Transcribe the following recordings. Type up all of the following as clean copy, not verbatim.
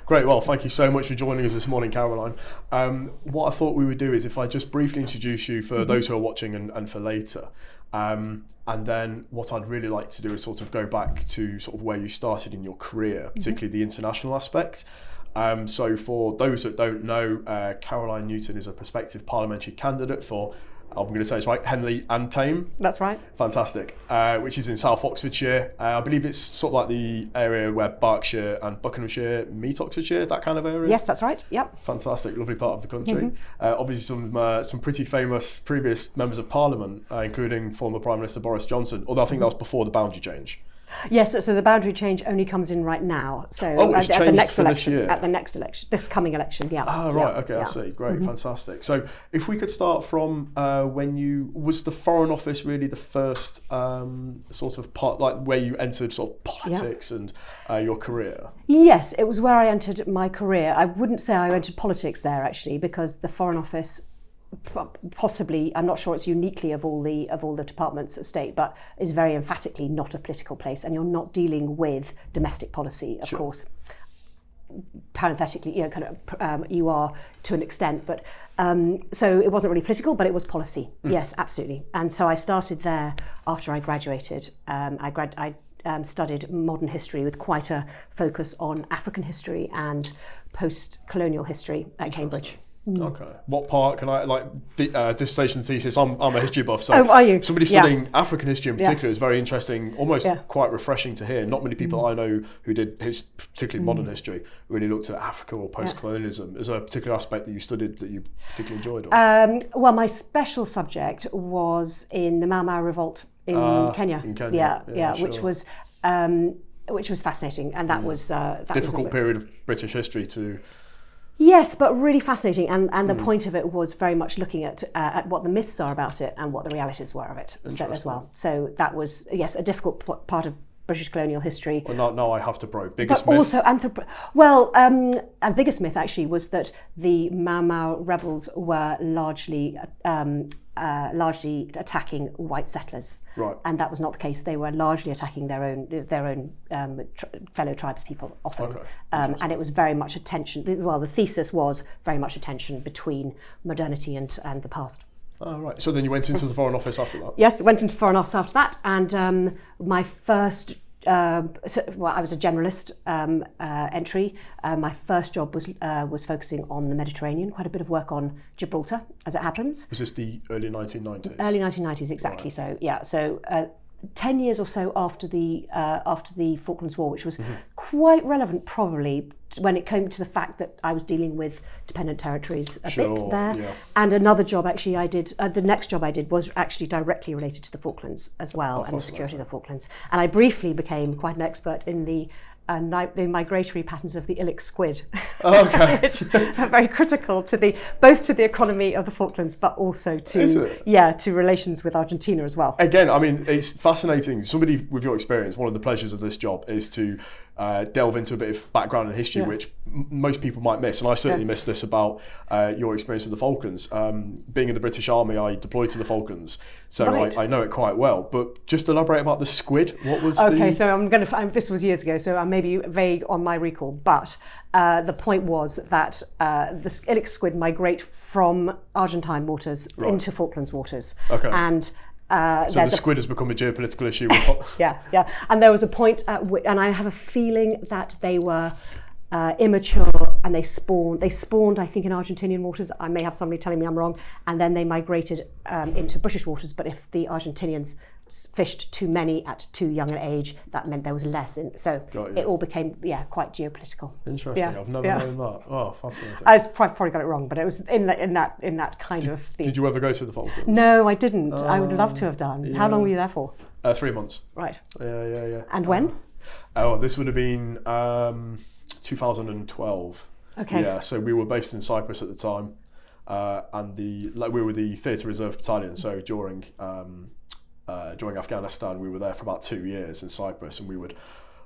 Great. Well, thank you so much for joining us this morning, Caroline. What I thought we would do is if I just briefly introduce you for those who are watching and for later. And then what I'd really like to do is sort of go back to sort of where you started in your career, particularly the international aspect. So for those that don't know, Caroline Newton is a prospective parliamentary candidate for, I'm going to say it's right, Henley and Thame. That's right. Fantastic. Which is in South Oxfordshire. I believe it's sort of like the area where Berkshire and Buckinghamshire meet Oxfordshire, that kind of area. Yes, that's right. Yep. Fantastic, lovely part of the country. Obviously some pretty famous previous members of Parliament, including former Prime Minister Boris Johnson, although I think that was before the boundary change. Yes, so the boundary change only comes in right now. So it's at the next for election, this year? At the next election, this coming election, yeah. Ah, right, okay, I see. Great, fantastic. So if we could start from was the Foreign Office really the first sort of part, like where you entered sort of politics and your career? Yes, it was where I entered my career. I wouldn't say I entered politics there actually, because the Foreign Office, possibly, I'm not sure it's uniquely of all the departments of state, but is very emphatically not a political place, and you're not dealing with domestic policy, of course. Parenthetically, you are to an extent, but so it wasn't really political, but it was policy. Yes, absolutely. And so I started there after I graduated. I studied modern history with quite a focus on African history and post-colonial history at Cambridge. Okay. What part can I dissertation thesis? I'm a history buff, so are you? Somebody studying African history in particular is very interesting, almost quite refreshing to hear. Not many people I know who did particularly modern history really looked at Africa or post-colonialism. Is there a particular aspect that you studied that you particularly enjoyed? Well, my special subject was in the Mau Mau revolt in Kenya. In Kenya, which was fascinating, and that was difficult period of British history to. Yes, but really fascinating, and the point of it was very much looking at what the myths are about it and what the realities were of it as well. So that was, yes, a difficult part of British colonial history. Well, now I have to probe. Biggest but myth? Also, and biggest myth actually was that the Mau Mau rebels were largely attacking white settlers. Right. And that was not the case. They were largely attacking their own fellow tribespeople often. Okay. And it was very much a tension. Well, the thesis was very much a tension between modernity and the past. Oh, right. So then you went into the Foreign Office after that? Yes, went into the Foreign Office after that. And my first, I was a generalist entry. My first job was focusing on the Mediterranean, quite a bit of work on Gibraltar, as it happens. Was this the early 1990s? Early 1990s, exactly. Right. So, yeah. So 10 years or so after the Falklands War, which was quite relevant probably when it came to the fact that I was dealing with dependent territories a bit there. Yeah. And another job actually I did, the next job I did was actually directly related to the Falklands as well, and the security of the Falklands. And I briefly became quite an expert in the migratory patterns of the Illic squid, which are very critical to both to the economy of the Falklands, but also to relations with Argentina as well. Again, I mean, it's fascinating. Somebody with your experience, one of the pleasures of this job is to delve into a bit of background and history, which most people might miss, and I certainly missed this about your experience with the Falklands. Being in the British Army, I deployed to the Falklands, so I know it quite well. But just elaborate about the squid. What was so this was years ago, so I may be vague on my recall, but the point was that the Illic squid migrate from Argentine waters into Falklands waters. Okay. And so the squid has become a geopolitical issue. Yeah. And there was a point and I have a feeling that they were immature and they spawned, I think, in Argentinian waters. I may have somebody telling me I'm wrong. And then they migrated into British waters. But if the Argentinians fished too many at too young an age, that meant there was less. It all became quite geopolitical. Interesting. I've never known that. Oh, fascinating. I probably got it wrong, but it was in that kind of theme. Did you ever go to the Falklands? No, I didn't. I would love to have done. Yeah. How long were you there for? 3 months. Right. Yeah. And when? This would have been 2012. Okay. Yeah. So we were based in Cyprus at the time, and we were the Theatre Reserve Battalion. So during Afghanistan, we were there for about 2 years in Cyprus, and we would,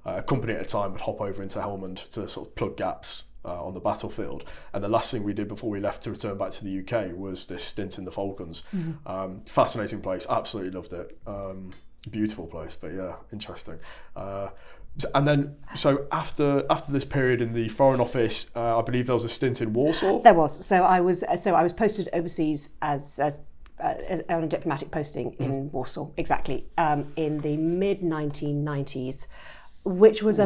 a company at a time would hop over into Helmand to sort of plug gaps on the battlefield. And the last thing we did before we left to return back to the UK was this stint in the Falklands. Fascinating place, absolutely loved it. Beautiful place, but yeah, interesting. And then, so after this period in the Foreign Office, I believe there was a stint in Warsaw. There was. So I was posted overseas as on a diplomatic posting in Warsaw, exactly, in the mid 1990s, which was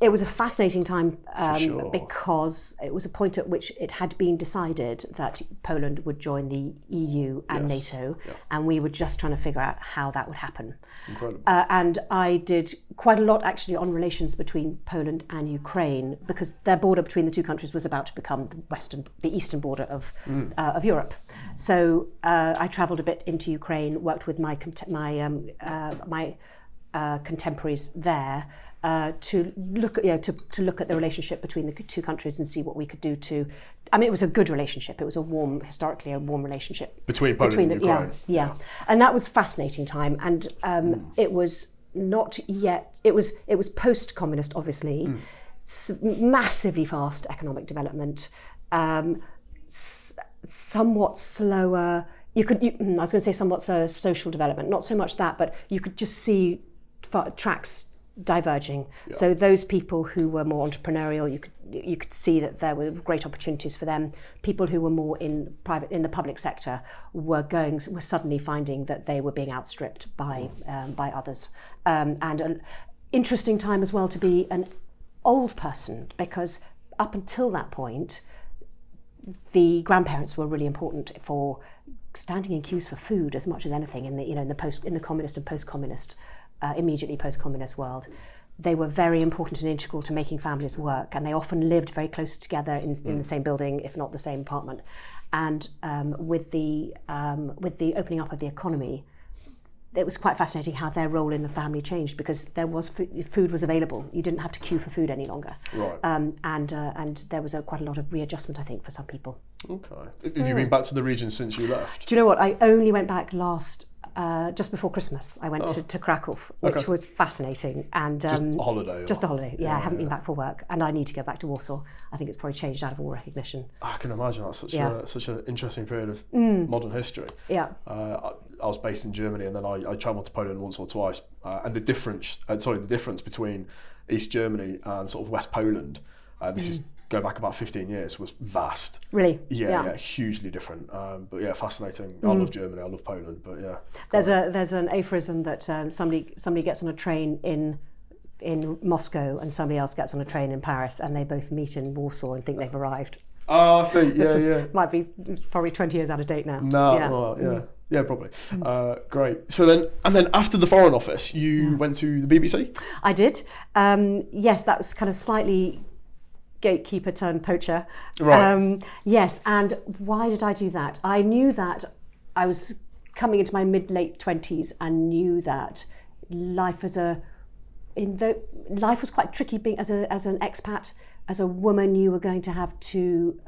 it was a fascinating time sure. because it was a point at which it had been decided that Poland would join the EU and NATO, and we were just trying to figure out how that would happen. Incredible. And I did quite a lot actually on relations between Poland and Ukraine, because their border between the two countries was about to become the eastern border of Europe. So I travelled a bit into Ukraine, worked with my contemporaries there. To look at the relationship between the two countries and see what we could do to. I mean, it was a good relationship. It was historically a warm relationship between Poland and Ukraine. Yeah, and that was a fascinating time. And it was not yet. It was post-communist, obviously. Massively fast economic development. Somewhat slower. I was going to say somewhat slower social development. Not so much that, but you could just see tracks diverging. So those people who were more entrepreneurial, you could see that there were great opportunities for them. People who were more in the public sector were suddenly finding that they were being outstripped by others. And an interesting time as well to be an old person, because up until that point, the grandparents were really important for standing in queues for food as much as anything in the communist and post-communist. Immediately post-communist world. They were very important and integral to making families work, and they often lived very close together in the same building, if not the same apartment. And with the opening up of the economy, it was quite fascinating how their role in the family changed, because there was food was available. You didn't have to queue for food any longer. Right. And there was quite a lot of readjustment, I think, for some people. Okay. Have you been back to the region since you left? Do you know what? I only went back just before Christmas. I went to Krakow, which was fascinating. And just a holiday? Just a holiday, yeah. I haven't been back for work, and I need to go back to Warsaw. I think it's probably changed out of all recognition. I can imagine that's such an interesting period of modern history. Yeah. I was based in Germany, and then I travelled to Poland once or twice. And the difference between East Germany and sort of West Poland, this is go back about 15 years, was vast. Really? Yeah, hugely different. But yeah, fascinating. I love Germany, I love Poland, but yeah. There's an aphorism that somebody gets on a train in Moscow and somebody else gets on a train in Paris, and they both meet in Warsaw and think they've arrived. Oh, I see. Yeah. Might be probably 20 years out of date now. Yeah, probably. Great. So then after the Foreign Office, you went to the BBC? I did. Yes, that was kind of slightly gatekeeper turned poacher. Right. Yes, and why did I do that? I knew that I was coming into my late 20s and knew that life was quite tricky being as an expat. As a woman, you were going to have to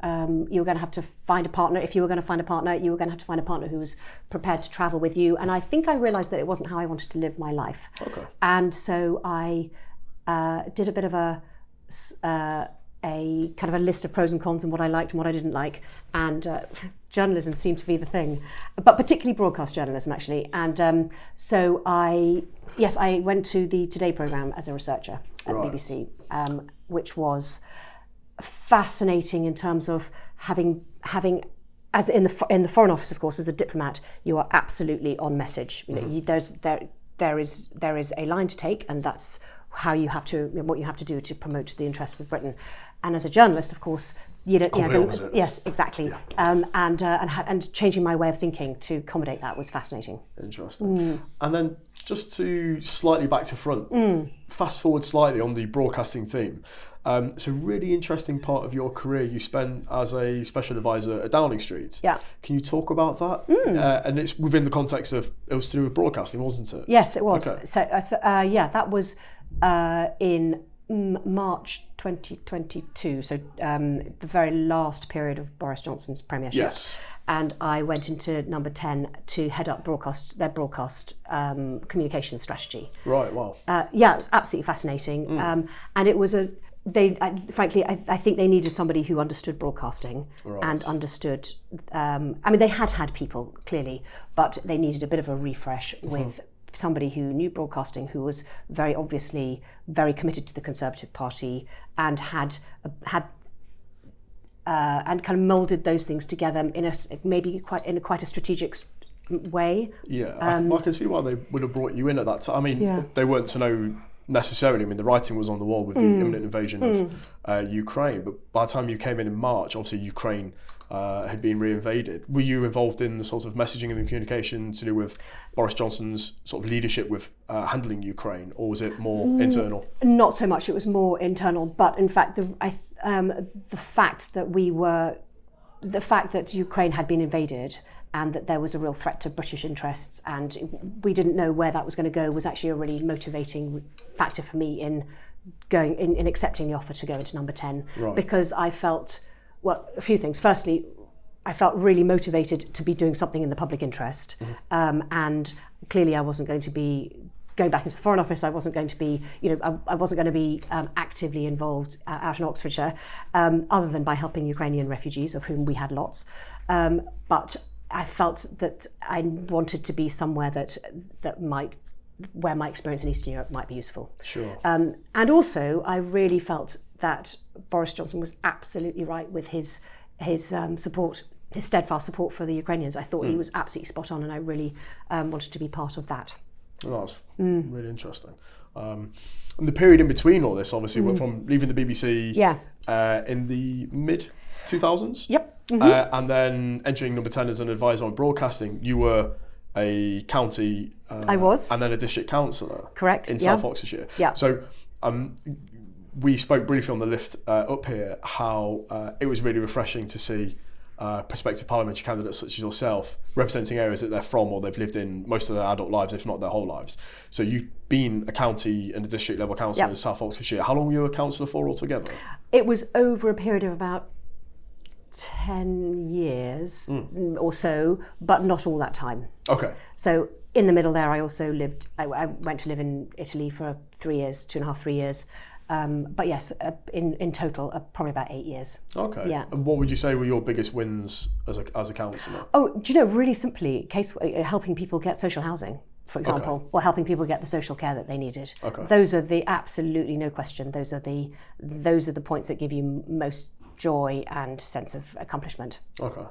find a partner. If you were going to find a partner, you were going to have to find a partner who was prepared to travel with you. And I think I realised that it wasn't how I wanted to live my life. Okay. And so I did a bit of a kind of a list of pros and cons and what I liked and what I didn't like. And journalism seemed to be the thing, but particularly broadcast journalism, actually. And so I went to the Today programme as a researcher at the BBC, which was fascinating in terms of having as in the Foreign Office, of course, as a diplomat, you are absolutely on message. You know, there is a line to take, and that's what you have to do to promote the interests of Britain. And as a journalist, of course, yes, exactly. Yeah. And changing my way of thinking to accommodate that was fascinating. Interesting. And then just to slightly back to front, fast forward slightly on the broadcasting theme. It's a really interesting part of your career you spent as a special advisor at Downing Street. Yeah. Can you talk about that? And it's within the context of, it was to do with broadcasting, wasn't it? Yes, it was. Okay. So that was in March 2022, so the very last period of Boris Johnson's premiership. Yes. And I went into Number 10 to head up their broadcast communications strategy. Right, wow. Yeah, it was absolutely fascinating. And it was frankly, I think they needed somebody who understood broadcasting and understood, I mean, they had people, clearly, but they needed a bit of a refresh with somebody who knew broadcasting, who was very obviously very committed to the Conservative Party and had and kind of moulded those things together in quite a strategic way. Yeah, I can see why they would have brought you in at that time. I mean, they weren't to know necessarily. I mean, the writing was on the wall with the imminent invasion of Ukraine, but by the time you came in March, obviously Ukraine had been reinvaded. Were you involved in the sort of messaging and the communication to do with Boris Johnson's sort of leadership with handling Ukraine, or was it more internal? Not so much. It was more internal, but in fact, the fact that Ukraine had been invaded and that there was a real threat to British interests, and we didn't know where that was going to go, was actually a really motivating factor for me in accepting the offer to go into Number 10, because I felt, well, a few things. Firstly, I felt really motivated to be doing something in the public interest, and clearly I wasn't going to be going back into the Foreign Office. I wasn't going to be, I wasn't going to be actively involved out in Oxfordshire, other than by helping Ukrainian refugees, of whom we had lots. But I felt that I wanted to be somewhere where my experience in Eastern Europe might be useful. Sure. And also, I really felt that Boris Johnson was absolutely right with his support, his steadfast support for the Ukrainians. I thought he was absolutely spot on, and I really wanted to be part of that. Oh, that's really interesting. And the period in between all this, obviously, went from leaving the BBC in the mid-2000s. Yep. And then entering Number 10 as an advisor on broadcasting. You were a county... I was. And then a district councillor. Correct. In South Oxfordshire. Yeah. So we spoke briefly on the lift up here how it was really refreshing to see prospective parliamentary candidates such as yourself representing areas that they're from or they've lived in most of their adult lives, if not their whole lives. So you've been a county and a district level councillor in South Oxfordshire. How long were you a councillor for altogether? It was over a period of about 10 years or so, but not all that time. Okay. So in the middle there, I also lived, I went to live in Italy for 3 years, 2.5, 3 years. But yes, in total, probably about 8 years. Okay. Yeah. And what would you say were your biggest wins as a councillor? Oh, do you know, really simply, helping people get social housing, for example, or helping people get the social care that they needed. Okay. Those are absolutely no question. Those are the points that give you most joy and sense of accomplishment. Okay.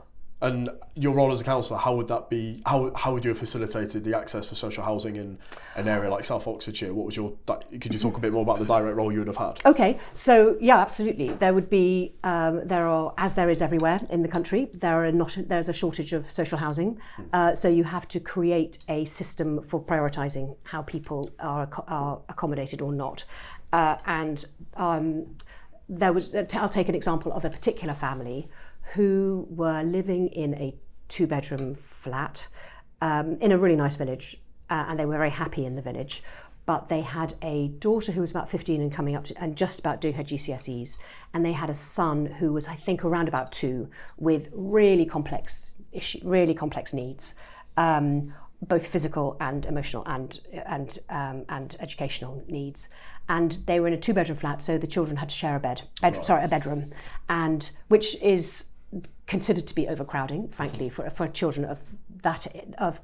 And your role as a councillor, how would that be? How would you have facilitated the access for social housing in an area like South Oxfordshire? Could you talk a bit more about the direct role you would have had? Okay, so yeah, absolutely. There would be, as there is everywhere in the country, there's a shortage of social housing. So you have to create a system for prioritising how people are accommodated or not. I'll take an example of a particular family who were living in a 2-bedroom flat in a really nice village, and they were very happy in the village. But they had a daughter who was about 15 and coming up to, and just about doing her GCSEs, and they had a son who was, I think, around about 2, with really complex needs, both physical and emotional and educational needs. And they were in a 2-bedroom flat, so the children had to share a bedroom, and which is considered to be overcrowding, frankly, for children of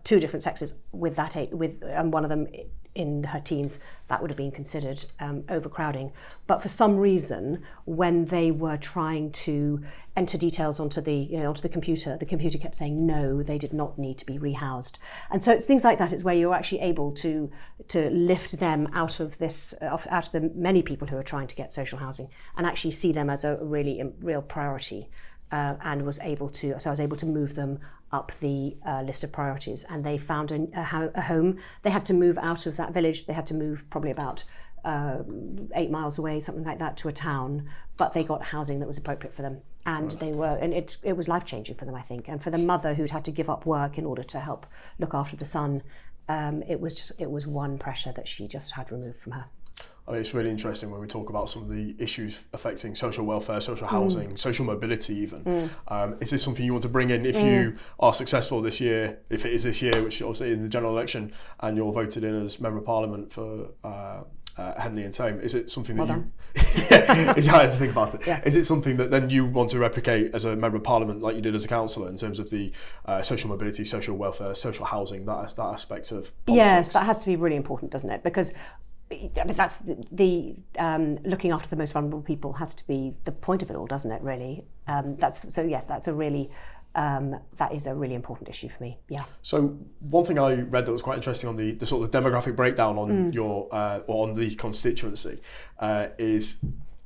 2 different sexes with one of them in her teens. That would have been considered overcrowding. But for some reason, when they were trying to enter details onto the computer kept saying no, they did not need to be rehoused. And so it's things like that is where you're actually able to lift them out of the many people who are trying to get social housing and actually see them as a real priority. And I was able to move them up the list of priorities, and they found a home. They had to move out of that village. They had to move probably about 8 miles away, something like that, to a town, but they got housing that was appropriate for them. And it was life-changing for them, I think. And for the mother who'd had to give up work in order to help look after the son, it was one pressure that she just had removed from her. I mean, it's really interesting when we talk about some of the issues affecting social welfare, social housing, social mobility even. Is this something you want to bring in if you are successful this year, if it is this year, which obviously in the general election, and you're voted in as Member of Parliament for Henley and Thame. Is it something Well that done. yeah, I had to think about it. Yeah. Is it something that then you want to replicate as a member of parliament, like you did as a councillor, in terms of the social mobility, social welfare, social housing, that aspect of politics? Yes, that has to be really important, doesn't it? Because that's the looking after the most vulnerable people has to be the point of it all, doesn't it? Really. That's a really that is a really important issue for me. Yeah. So one thing I read that was quite interesting on the sort of demographic breakdown on your or on the constituency is,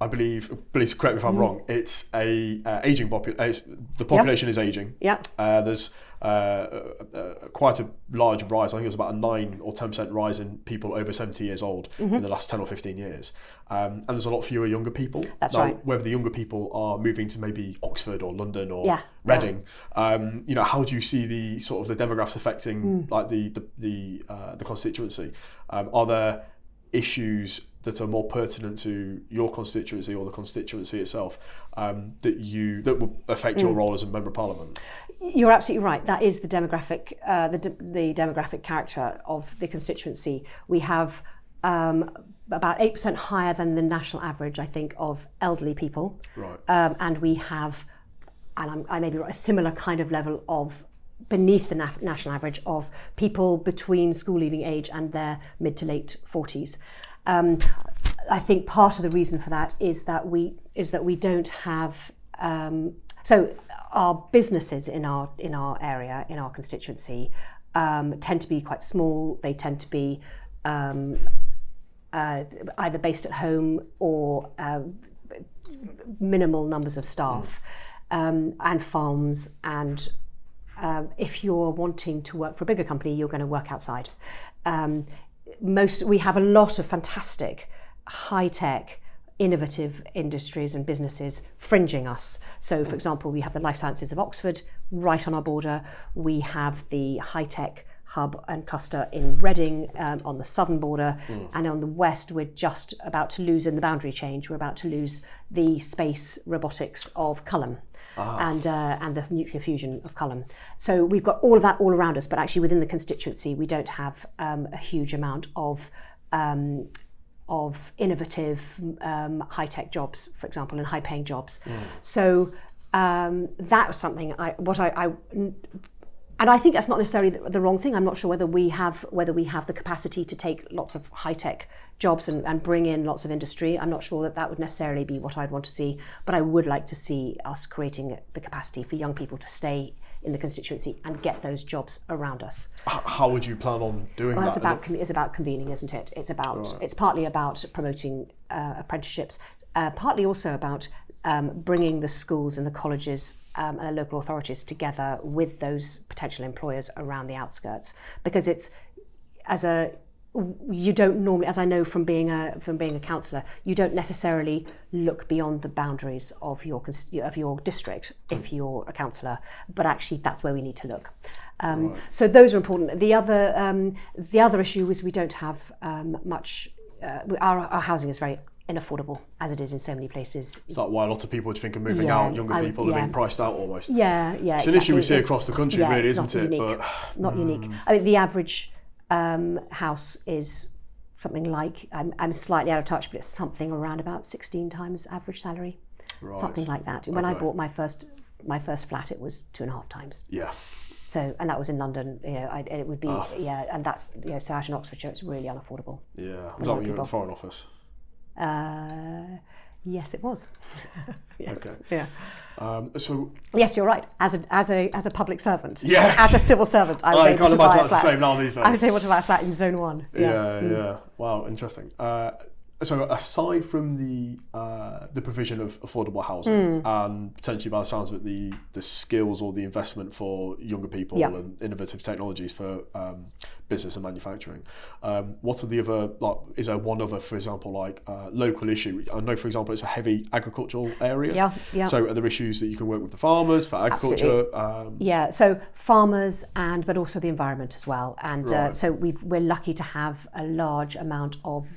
I believe, please correct me if I'm wrong, it's a aging population. The population is aging. Yeah. There's quite a large rise. I think it was about a 9 or 10% rise in people over 70 years old in the last 10 or 15 years. And there's a lot fewer younger people. That's now, right. Whether the younger people are moving to maybe Oxford or London or Reading, you know, how do you see the sort of the demographics affecting like the constituency? Are there issues that are more pertinent to your constituency or the constituency itself that will affect your role as a member of parliament? You're absolutely right. That is the demographic, the demographic character of the constituency. We have about 8% higher than the national average, I think, of elderly people. Right. And we have, and I may be right, a similar kind of level of beneath the national average of people between school leaving age and their mid to late 40s. I think part of the reason for that is that we don't have so our businesses in our area, in our constituency, tend to be quite small. They tend to be either based at home or minimal numbers of staff, and farms. And if you're wanting to work for a bigger company, you're going to work outside. We have a lot of fantastic, high-tech, innovative industries and businesses fringing us. So, for example, we have the Life Sciences of Oxford right on our border. We have the high-tech hub and cluster in Reading on the southern border, and on the west we're just about to lose in the boundary change. We're about to lose the space robotics of Culham. And the nuclear fusion of Culham. So we've got all of that all around us, but actually within the constituency we don't have a huge amount of innovative high-tech jobs, for example, and high-paying jobs. So that was something and I think that's not necessarily the wrong thing. I'm not sure whether we have the capacity to take lots of high-tech jobs and bring in lots of industry. I'm not sure that would necessarily be what I'd want to see, but I would like to see us creating the capacity for young people to stay in the constituency and get those jobs around us. How would you plan on doing that? It's about convening, isn't it? It's partly about promoting apprenticeships, partly also about bringing the schools and the colleges and the local authorities together with those potential employers around the outskirts, because you don't normally, as I know from being a councillor, you don't necessarily look beyond the boundaries of your district if you're a councillor, but actually that's where we need to look. So those are important. The other issue is we don't have much. Our housing is very inaffordable, as it is in so many places. Is that why a lot of people would think of moving out? Younger people are being priced out almost. Yeah. It's an issue we see across the country, really, isn't it? Unique. But not unique. I mean, the average house is something like, I'm slightly out of touch, but it's something around about 16 times average salary, something like that. When I bought my first flat, it was 2.5 times. Yeah. So, and that was in London. You know, it would be and that's so out in Oxfordshire, it's really unaffordable. Yeah. Was that when you were in the Foreign Office? Yes, it was. Yes. Okay. Yeah. So yes, you're right. As a public servant, yeah, as a civil servant, I can't imagine that's the same now these days. I was able to buy a flat in Zone 1. Yeah. Wow, interesting. So aside from the provision of affordable housing and potentially, by the sounds of it, the skills or the investment for younger people and innovative technologies for business and manufacturing, what are the other, like, is there one other, for example, like local issue? I know, for example, it's a heavy agricultural area. Yeah. So are there issues that you can work with the farmers for agriculture? So farmers but also the environment as well. And so we're lucky to have a large amount of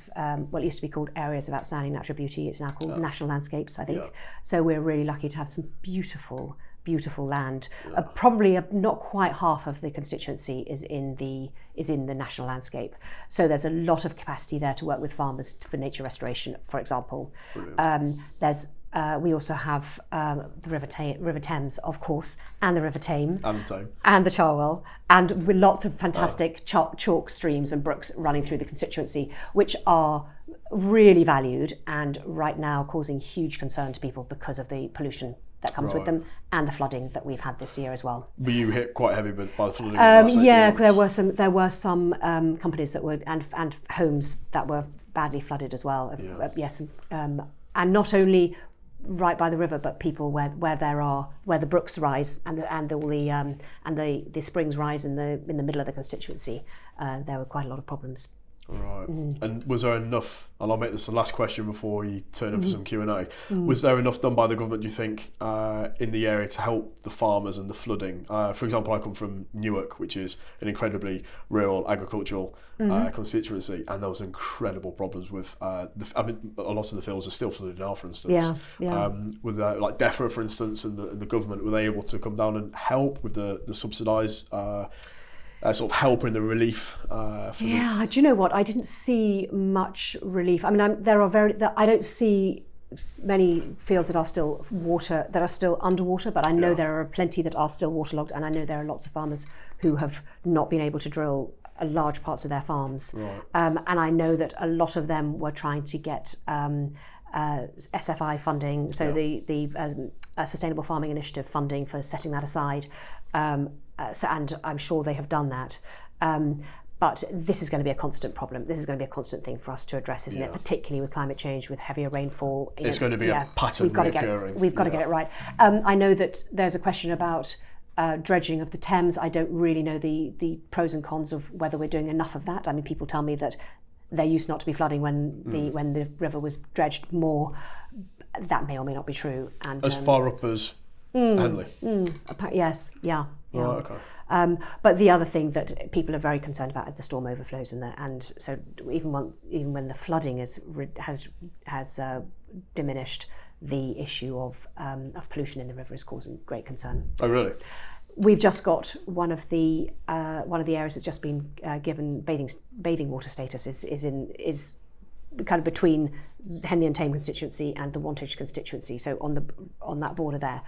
what used to be called areas of outstanding natural beauty. It's now called national landscapes, I think. So we're really lucky to have some beautiful beautiful land. Probably not quite half of the constituency is in the national landscape. So there's a lot of capacity there to work with farmers for nature restoration, for example. We also have the River Thames, of course, and the River Thame, and the Cherwell, and with lots of fantastic chalk streams and brooks running through the constituency, which are really valued and right now causing huge concern to people because of the pollution that comes with them and the flooding that we've had this year as well. Were you hit quite heavy by the flooding? Yeah, there were some companies that were and homes that were badly flooded as well. Yes, and not only right by the river, but people where the brooks rise and the springs rise in the middle of the constituency. There were quite a lot of problems. Right. And was there enough, and I'll make this the last question before you turn in for some Q&A, was there enough done by the government, do you think, in the area to help the farmers and the flooding? For example, I come from Newark, which is an incredibly rural agricultural constituency, and there was incredible problems with, a lot of the fields are still flooded now, for instance. With like DEFRA, for instance, and the government, were they able to come down and help with the subsidised sort of help in the relief? Do you know what? I didn't see much relief. I mean, I don't see many fields that are still underwater, but I know there are plenty that are still waterlogged, and I know there are lots of farmers who have not been able to drill large parts of their farms. Right. And I know that a lot of them were trying to get SFI funding, so the Sustainable Farming Initiative funding for setting that aside. And I'm sure they have done that. But this is going to be a constant problem. This is going to be a constant thing for us to address, isn't it? Particularly with climate change, with heavier rainfall. It's going to be a pattern recurring. We've got to get it right. I know that there's a question about dredging of the Thames. I don't really know the pros and cons of whether we're doing enough of that. I mean, people tell me that there used not to be flooding when the river was dredged more. That may or may not be true. And as far up as Henley? Yes, yeah. Right, okay. But the other thing that people are very concerned about are the storm overflows, and so even when the flooding has diminished, the issue of pollution in the river is causing great concern. Oh, really? We've just got one of the areas that's just been given bathing water status is kind of between Henley and Thame constituency and the Wantage constituency, so on that border there.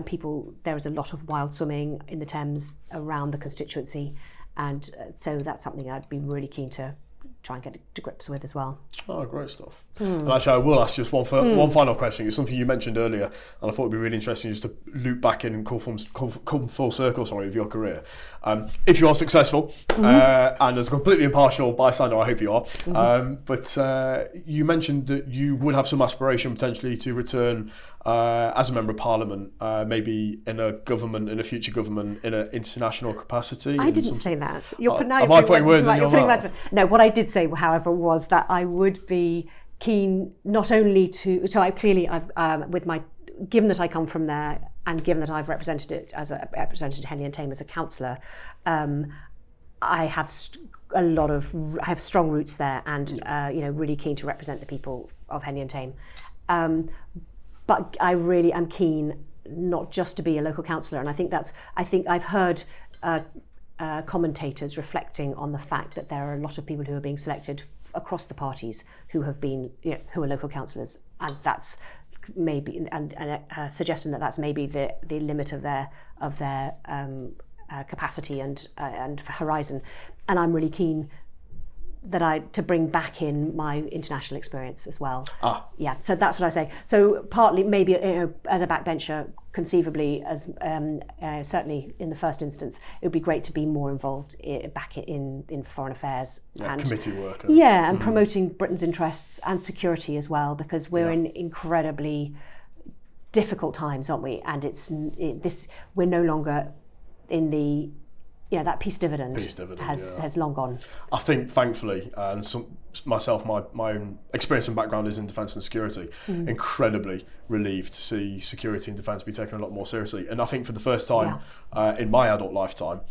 People, there is a lot of wild swimming in the Thames around the constituency, and so that's something I'd be really keen to try and get to grips with as well. Oh, great stuff. And actually, I will ask just one final question. It's something you mentioned earlier, and I thought it'd be really interesting just to loop back in and come full circle, of your career. If you are successful, and as a completely impartial bystander, I hope you are, but you mentioned that you would have some aspiration potentially to return as a Member of Parliament, maybe in a future government, in an international capacity. I didn't say that. Am I putting words in your mouth? No, what I did say, however, was that I would be keen not only to. So given that I come from there, and given that I've represented Henley and Thame as a councillor, I have strong roots there, and really keen to represent the people of Henley and Thame. But I really am keen not just to be a local councillor, and I think I've heard commentators reflecting on the fact that there are a lot of people who are being selected across the parties who have been, who are local councillors, and that's maybe suggesting that that's maybe the limit of their capacity and horizon. And I'm really keen to bring back in my international experience as well. Yeah, so that's what I say. So partly maybe as a backbencher, conceivably, as certainly in the first instance, it would be great to be more involved back in foreign affairs and committee work. And promoting Britain's interests and security as well, because we're in incredibly difficult times, aren't we? And we're no longer in the that peace dividend has long gone. I think, thankfully, and my own experience and background is in defence and security, incredibly relieved to see security and defence be taken a lot more seriously. And I think for the first time in my adult lifetime,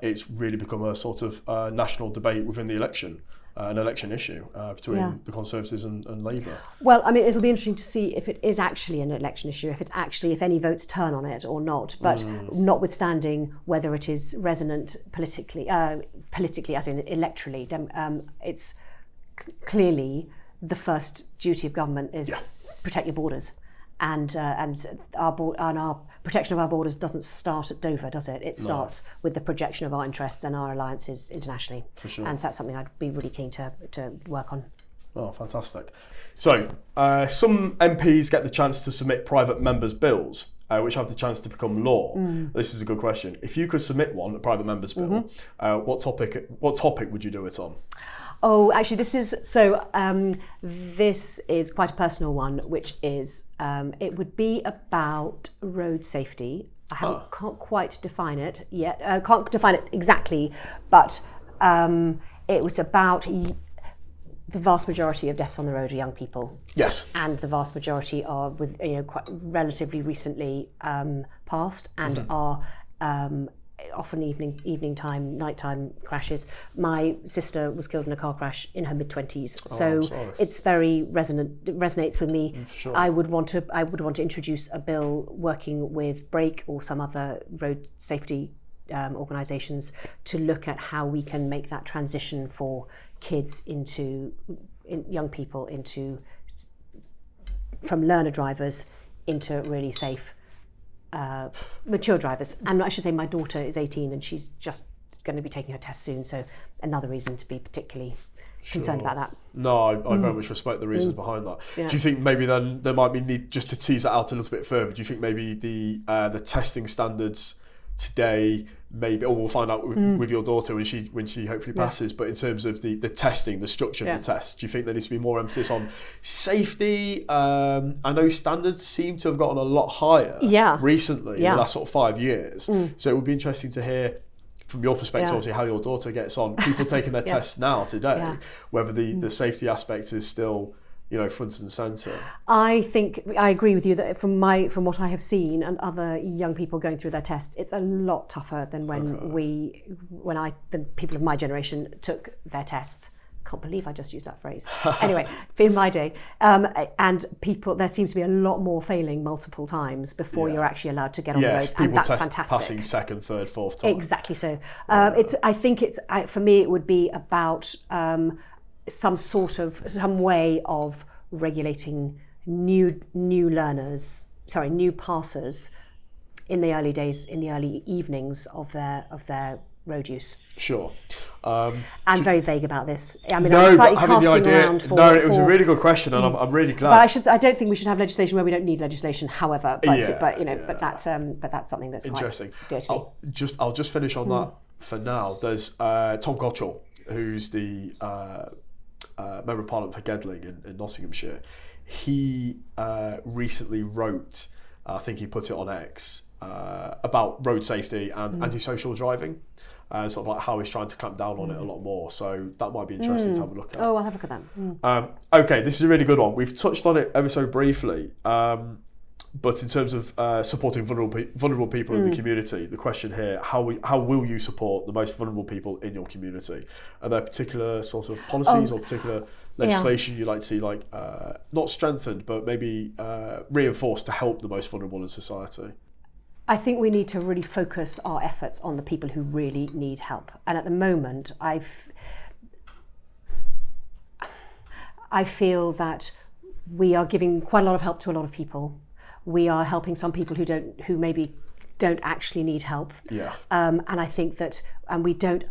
it's really become a sort of national debate within the election. an election issue between the Conservatives and Labour. Well, I mean, it'll be interesting to see if it is actually an election issue, if any votes turn on it or not. But notwithstanding whether it is resonant politically, as in electorally, it's clearly the first duty of government is protect your borders. And our protection of our borders doesn't start at Dover, does it? It starts with the projection of our interests and our alliances internationally. For sure. And that's something I'd be really keen to work on. Oh, fantastic. So, some MPs get the chance to submit private members' bills, which have the chance to become law. This is a good question. If you could submit a private members' bill, what topic would you do it on? Oh, actually, this is quite a personal one, which is it would be about road safety. I can't quite define it yet. Can't define it exactly, but it was about the vast majority of deaths on the road are young people. Yes. And the vast majority are quite relatively recently passed and are often nighttime crashes. My sister was killed in a car crash in her mid-20s, so it's very resonant. It resonates with me. For sure. I would want to introduce a bill working with Brake or some other road safety organisations to look at how we can make that transition for kids young people from learner drivers into really safe mature drivers. And I should say my daughter is 18 and she's just going to be taking her test soon, so another reason to be particularly concerned about that. No, I very much respect the reasons behind that. Yeah. Do you think maybe then there might be need, just to tease that out a little bit further, do you think maybe the testing standards today, maybe, or we'll find out with your daughter when she hopefully passes, but in terms of the testing, the structure of the test, do you think there needs to be more emphasis on safety? I know standards seem to have gotten a lot higher recently in the last sort of 5 years. So it would be interesting to hear from your perspective, obviously, how your daughter gets on. People taking their tests now today, whether the safety aspect is still front and centre. I think I agree with you that from what I have seen and other young people going through their tests, it's a lot tougher than when the people of my generation took their tests. Can't believe I just used that phrase. Anyway, in my day, and there seems to be a lot more failing multiple times before you're actually allowed to get on the road, and that's fantastic. Passing second, third, fourth time. Exactly so. For me, it would be about some way of regulating new passers in the early days, in the early evenings of their road use. Sure. I'm very vague about this. I mean, I'm slightly casting around for... No, it was a really good question, and I'm really glad. But I don't think we should have legislation where we don't need legislation. However, but that's something that's interesting. Quite dirty. I'll just finish on that for now. There's Tom Cottrell, who's the Member of Parliament for Gedling in Nottinghamshire. He recently wrote, I think he put it on X, about road safety and antisocial driving, and sort of like how he's trying to clamp down on it a lot more. So that might be interesting to have a look at. Oh, I'll have a look at that. Okay, this is a really good one. We've touched on it ever so briefly, but in terms of supporting vulnerable people in the community, the question here, how will you support the most vulnerable people in your community? Are there particular sorts of policies or particular legislation you'd like to see, not strengthened, but maybe reinforced to help the most vulnerable in society? I think we need to really focus our efforts on the people who really need help. And at the moment, I feel that we are giving quite a lot of help to a lot of people. We are helping some people who maybe don't actually need help. Yeah. And I think that, and we don't.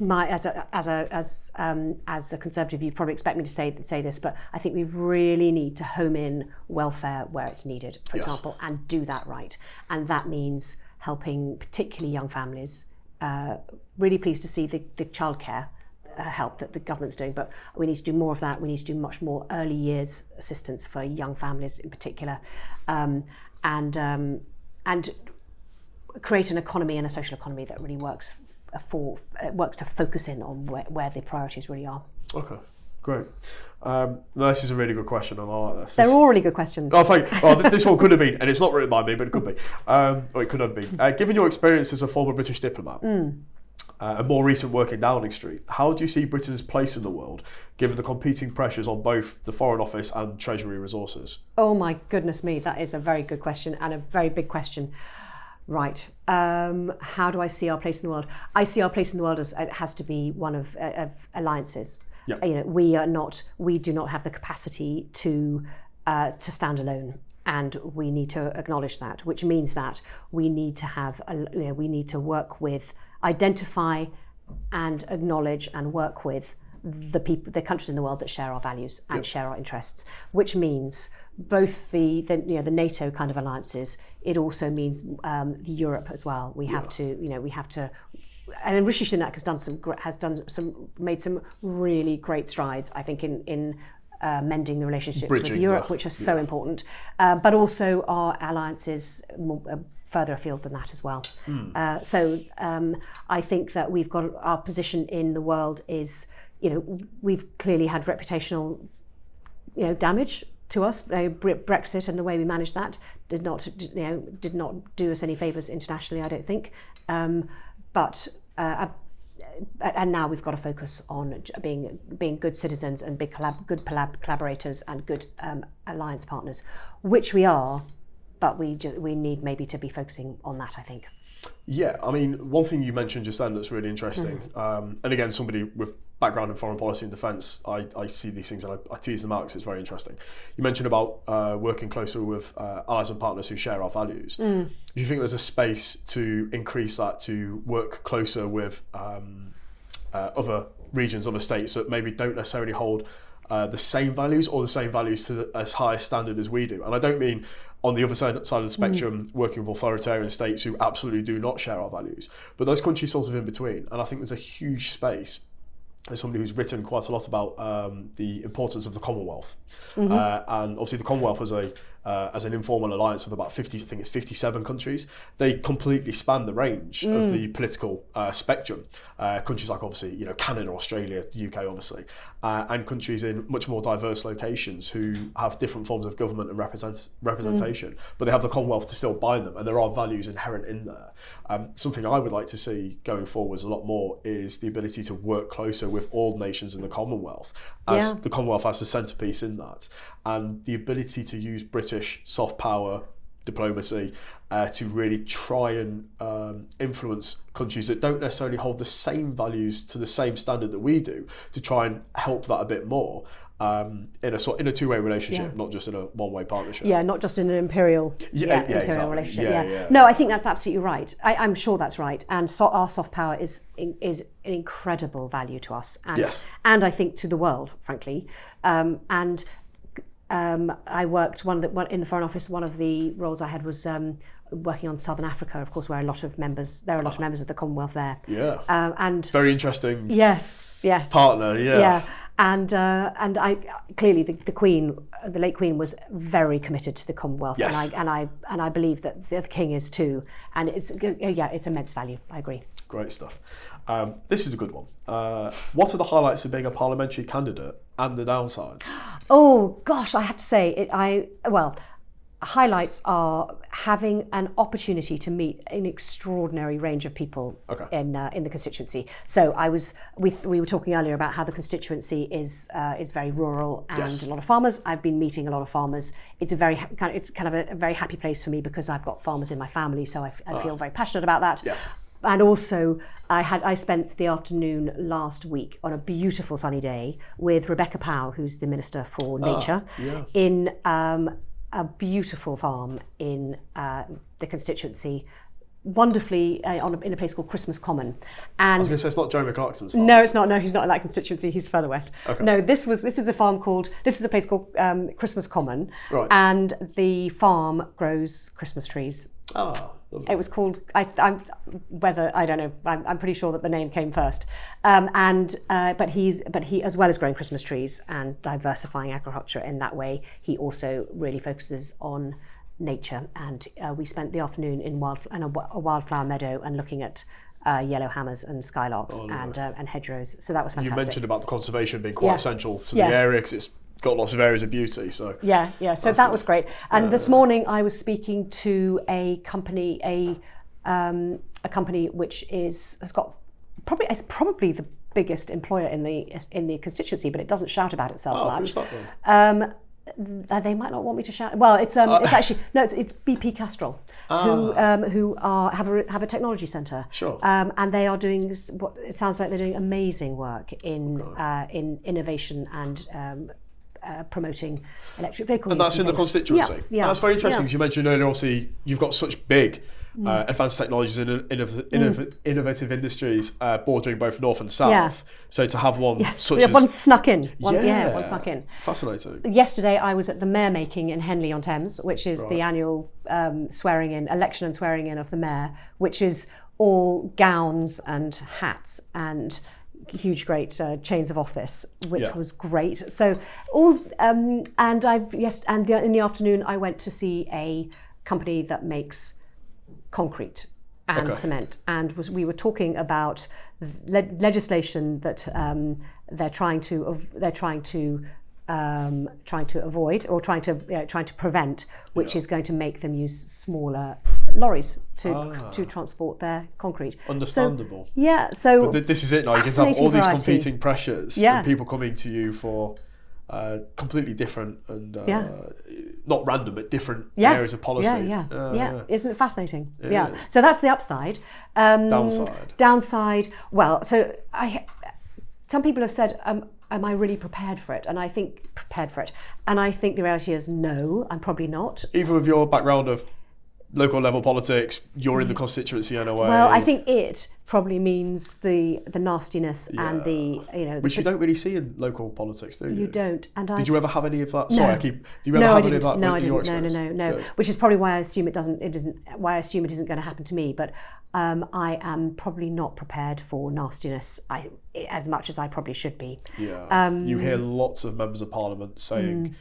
As a Conservative, you'd probably expect me to say this, but I think we really need to home in welfare where it's needed, for example, and do that right. And that means helping particularly young families. Really pleased to see the childcare help that the government's doing, but we need to do more of that. We need to do much more early years assistance for young families in particular, and create an economy and a social economy that really works to focus in on where the priorities really are. Okay, great. This is a really good question, and I like this. They're all really good questions. Oh, thank you. Well, this one could have been, and it's not written by me, but it could be. Or it could have been. Given your experience as a former British diplomat, and more recent work in Downing Street, how do you see Britain's place in the world, given the competing pressures on both the Foreign Office and Treasury resources? Oh my goodness me, that is a very good question and a very big question. Right. How do I see our place in the world? I see our place in the world as it has to be one of alliances. Yep. You know, we do not have the capacity to stand alone, and we need to acknowledge that, which means that we need to we need to work with, identify and acknowledge and work with the countries in the world that share our values and share our interests, which means both the NATO kind of alliances. It also means Europe as well. We have to, and Rishi Sunak made some really great strides, I think, in mending the relationships with Europe, which are so important, but also our alliances further afield than that as well. So I think that we've got our position in the world is, we've clearly had reputational, damage to us. Brexit and the way we managed that did not do us any favours internationally, I don't think. And now we've got to focus on being good citizens and good collaborators and good alliance partners, which we are. But we need maybe to be focusing on that, I think. Yeah, I mean, one thing you mentioned just then that's really interesting, and again, somebody with background in foreign policy and defence, I see these things and I tease them out because it's very interesting. You mentioned about working closer with allies and partners who share our values. Do you think there's a space to increase that, to work closer with other regions, other states that maybe don't necessarily hold the same values or the same values to as high a standard as we do? And I don't mean on the other side of the spectrum, working with authoritarian states who absolutely do not share our values, but those countries sort of in between. And I think there's a huge space. As somebody who's written quite a lot about the importance of the Commonwealth, and obviously the Commonwealth as an informal alliance of about 57 countries. They completely span the range of the political spectrum. Countries like obviously Canada, Australia, the UK obviously, and countries in much more diverse locations who have different forms of government and representation, but they have the Commonwealth to still bind them, and there are values inherent in there. Something I would like to see going forwards a lot more is the ability to work closer with all nations in the Commonwealth, as the Commonwealth has the centrepiece in that, and the ability to use British soft power diplomacy to really try and influence countries that don't necessarily hold the same values to the same standard that we do, to try and help that a bit more in a two-way relationship, not just in a one-way partnership. Yeah, not just in an imperial exactly. relationship. No, I think that's absolutely right. I'm sure that's right. And our soft power is an incredible value to us, and I think to the world, frankly. I worked in the Foreign Office. One of the roles I had was working on Southern Africa, of course, where there are a lot of members of the Commonwealth there. Yeah. And very interesting. Yes. Partner. Yeah. And I clearly the Queen, the late Queen, was very committed to the Commonwealth, and I believe that the King is too, and it's immense value. I agree. Great stuff. This is a good one. What are the highlights of being a parliamentary candidate and the downsides? Oh gosh, I have to say highlights are having an opportunity to meet an extraordinary range of people in the constituency. So we were talking earlier about how the constituency is very rural and a lot of farmers. I've been meeting a lot of farmers. It's a very happy place for me because I've got farmers in my family, so I feel very passionate about that. Yes. And also, I spent the afternoon last week on a beautiful sunny day with Rebecca Powell, who's the Minister for Nature, in a beautiful farm in the constituency, wonderfully in a place called Christmas Common. And I was going to say, it's not Jeremy Clarkson's farm. No, it's not. No, he's not in that constituency. He's further west. Okay. No, this is a place called Christmas Common, and the farm grows Christmas trees. Oh. Lovely. It was called. I don't know. I'm pretty sure that the name came first. But he, as well as growing Christmas trees and diversifying agriculture in that way, he also really focuses on nature. And we spent the afternoon in a wildflower meadow and looking at yellow hammers and skylarks and hedgerows. So that was fantastic. You mentioned about the conservation being quite essential to the area because it's got lots of areas of beauty. So so that was great. And this morning I was speaking to a company which has got it's probably the biggest employer in the constituency, but it doesn't shout about itself much. Who's that one? They might not want me to shout. Well, it's actually no, it's BP Castrol, who have a technology centre. Sure. And they are doing what it sounds like they're doing amazing work in innovation and promoting electric vehicles. And that's in the constituency. Yeah. That's very interesting, because you mentioned earlier, obviously, you've got such big advanced technologies and innovative industries bordering both north and south. Yeah. So to have one such as... one snuck in. One snuck in. Fascinating. Yesterday I was at the mayor making in Henley on Thames, which is the annual election and swearing in of the mayor, which is all gowns and hats and huge great chains of office, which was great. So in the afternoon I went to see a company that makes concrete and cement, and we were talking about legislation that they're trying to avoid or trying to prevent, which is going to make them use smaller lorries to transport their concrete. Understandable. So but this is it now. You can have all these competing pressures and people coming to you for completely different and not random, but different areas of policy. Isn't it fascinating? It is. So that's the upside. Downside. Well, so some people have said, am I really prepared for it? And I think the reality is no, I'm probably not. Even with your background of local level politics, you're in the constituency in a way. Well, I think it probably means the nastiness and which you don't really see in local politics, do you? You don't. And did you ever have any of that? No. Sorry, do you ever have any of that? No, I your didn't. experience? No. Good. Which is probably why I assume it isn't. Why I assume it isn't going to happen to me. But I am probably not prepared for nastiness as much as I probably should be. Yeah. You hear lots of members of Parliament saying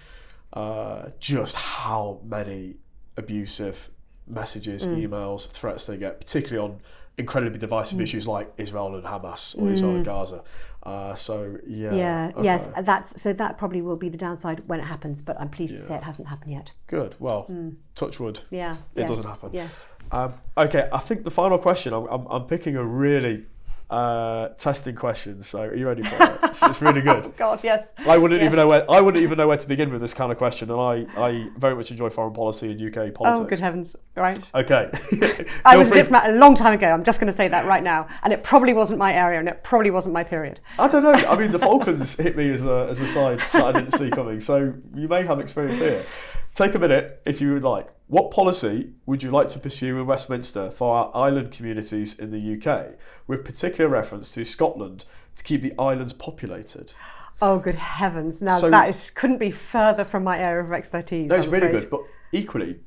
just how many abusive messages, emails, threats they get, particularly on incredibly divisive issues like Israel and Hamas or Israel and Gaza. Yes, that probably will be the downside when it happens, but I'm pleased to say it hasn't happened yet. Good. Well, touch wood. Yeah. It doesn't happen. Yes. Okay, I think the final question, I'm picking a really testing question, so are you ready for it? It's really good. God, yes. I wouldn't even know where to begin with this kind of question, and I very much enjoy foreign policy and UK politics. Oh, good heavens! Right. Okay. I was a diplomat a long time ago. I'm just going to say that right now, and it probably wasn't my area, and it probably wasn't my period. I don't know. I mean, the Falklands hit me as a side that I didn't see coming, so you may have experience here. Take a minute, if you would like. What policy would you like to pursue in Westminster for our island communities in the UK, with particular reference to Scotland, to keep the islands populated? Oh, good heavens. Now, couldn't be further from my area of expertise. No, it's really good. But equally,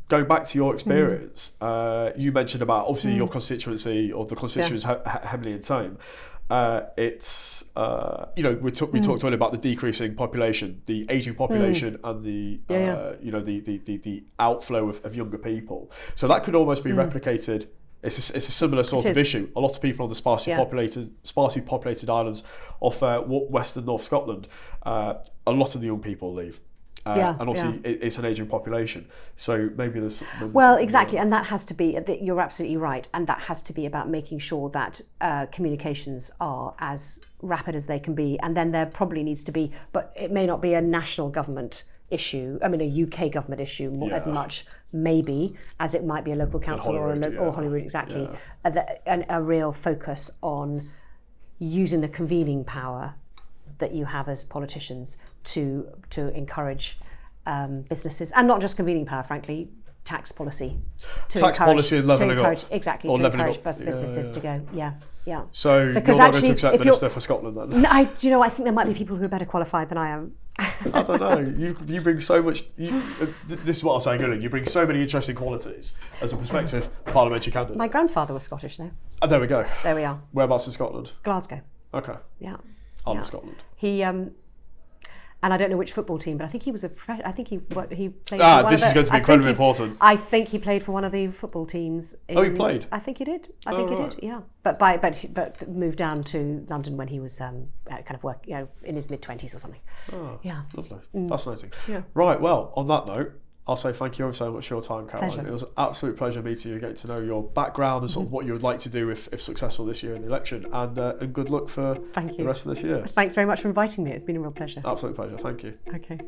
going back to your experience, you mentioned about, obviously, your constituency, or the constituents Henley and Thame. It's we talked earlier about the decreasing population, the aging population, and the the outflow of younger people. So that could almost be replicated. It's a similar sort of issue. A lot of people on the sparsely populated islands off West and North Scotland, a lot of the young people leave. And obviously it's an ageing population, so maybe there's exactly, and that has to be, you're absolutely right, and that has to be about making sure that communications are as rapid as they can be, and then there probably needs to be, but it may not be a national government issue, a UK government issue as much maybe as it might be a local council or Holyrood, exactly, a real focus on using the convening power that you have as politicians to encourage businesses, and not just convening power, frankly, tax policy. Policy and levelling up. Exactly, to encourage businesses to go, So because you're not going to accept Minister for Scotland then? I think there might be people who are better qualified than I am. I don't know. You bring so much. This is what I was saying earlier. You bring so many interesting qualities as a prospective parliamentary candidate. My grandfather was Scottish, though. Oh, there we go. There we are. Whereabouts in Scotland? Glasgow. Okay. Yeah. I love Scotland. He and I don't know which football team, but I think he was he played. This is going to be incredibly important. I think he played for one of the football teams. He played. I think he did. I think he did. Yeah, but moved down to London when he was kind of in his mid-20s or something. Oh, yeah, lovely, fascinating. Yeah. Right. Well, on that note, I'll say thank you ever so much for your time, Caroline. Pleasure. It was an absolute pleasure meeting you, getting to know your background and sort of what you would like to do if successful this year in the election, and good luck for the rest of this year. Thanks very much for inviting me. It's been a real pleasure. Absolute pleasure. Thank you. Okay.